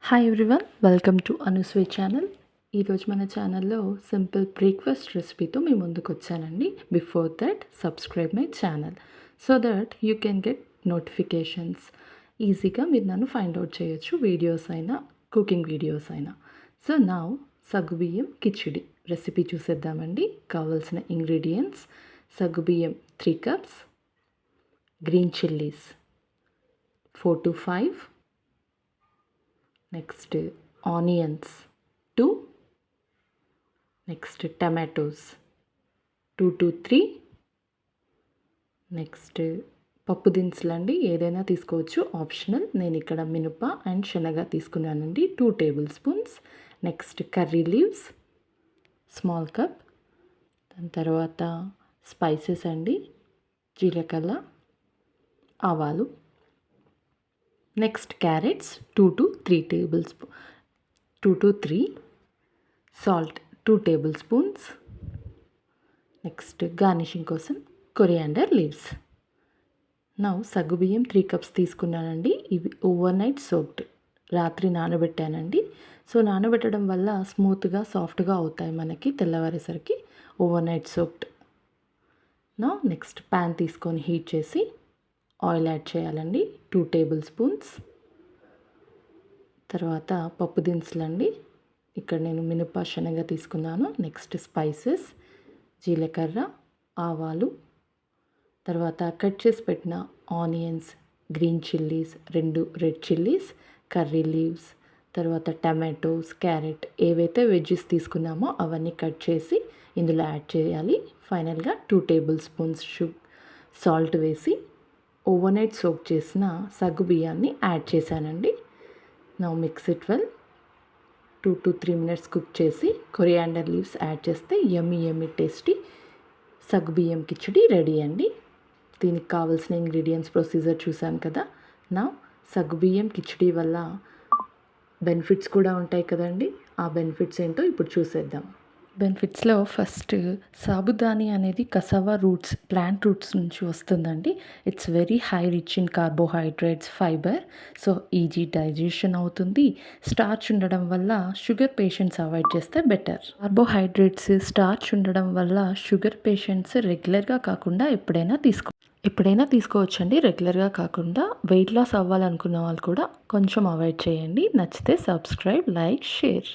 Hi everyone, welcome to Anusway channel. ఈరోజు మన ఛానల్లో సింపుల్ బ్రేక్ఫాస్ట్ రెసిపీతో మీ ముందుకు వచ్చానండి. Before that subscribe my channel so that you can get notifications. ఈజీగా మీరు నన్ను ఫైండ్ అవుట్ చేయొచ్చు, వీడియోస్ అయినా కుకింగ్ వీడియోస్ అయినా. సో నా సగ్గుబియ్యం కిచిడి రెసిపీ చూసేద్దామండి. కావాల్సిన ఇంగ్రీడియంట్స్: సగ్గుబియ్యం 3 cups, green chillies 4 to 5, next onions 2, next tomatoes 2 to 3, next పప్పు దినుసులండి, ఏదైనా తీసుకోవచ్చు, ఆప్షనల్. నేను ఇక్కడ మినప అండ్ శనగ తీసుకున్నానండి, 2 tablespoons. Next curry leaves small cup. దాని తర్వాత స్పైసెస్ అండి, జీలకర్ర, ఆవాలు. Next carrots 2 to 3 tablespoons, 2 to 3. Salt 2 tablespoons. Next garnishing కోసం కొరియాండర్ లీవ్స్. నా సగ్గుబియ్యం 3 cups తీసుకున్నానండి. ఇవి ఓవర్ నైట్ సోక్డ్, రాత్రి నానబెట్టానండి. సో నానబెట్టడం వల్ల స్మూత్గా సాఫ్ట్గా అవుతాయి మనకి తెల్లవారేసరికి. Over night soaked. నా నెక్స్ట్ ప్యాన్ తీసుకొని హీట్ చేసి ఆయిల్ యాడ్ చేయాలండి, 2 tablespoons. తర్వాత పప్పు దినుసులండి, ఇక్కడ నేను మినప శనగ తీసుకున్నాను. నెక్స్ట్ స్పైసెస్, జీలకర్ర, ఆవాలు. తర్వాత కట్ చేసి పెట్టిన onions, green chillies 2 red chillies, curry leaves, తర్వాత టమాటోస్, క్యారెట్, ఏవైతే వెజ్జెస్ తీసుకున్నామో అవన్నీ కట్ చేసి ఇందులో యాడ్ చేయాలి. ఫైనల్గా 2 tablespoons సాల్ట్ వేసి ఓవర్ నైట్ సోక్ చేసిన సగ్గు బియ్యాన్ని యాడ్ చేశానండి. నా mix it well. 2 to 3 minutes cook చేసి కొరియాండర్ లీవ్స్ యాడ్ చేస్తే యమ్మీ టేస్టీ సగ్గు బియ్యం కిచిడి రెడీ అండి. దీనికి కావాల్సిన ఇంగ్రీడియంట్స్ ప్రొసీజర్ చూసాం కదా. నా సగ్గు బియ్యం కిచిడి వల్ల బెనిఫిట్స్ కూడా ఉంటాయి కదండి. ఆ బెనిఫిట్స్ ఏంటో ఇప్పుడు చూసేద్దాం. బెనిఫిట్స్లో ఫస్ట్, సాబుదాని అనేది కసావా రూట్స్, ప్లాంట్ రూట్స్ నుంచి వస్తుందండి. It's very high rich in carbohydrates, fibre. So easy digestion అవుతుంది. స్టార్చ్ ఉండడం వల్ల షుగర్ పేషెంట్స్ అవాయిడ్ చేస్తే బెటర్. కార్బోహైడ్రేట్స్, స్టార్చ్ ఉండడం వల్ల షుగర్ పేషెంట్స్ రెగ్యులర్గా కాకుండా ఎప్పుడైనా తీసుకోవచ్చండి. రెగ్యులర్గా కాకుండా వెయిట్ లాస్ అవ్వాలనుకున్న వాళ్ళు కూడా కొంచెం అవాయిడ్ చేయండి. నచ్చితే సబ్స్క్రైబ్, లైక్, షేర్.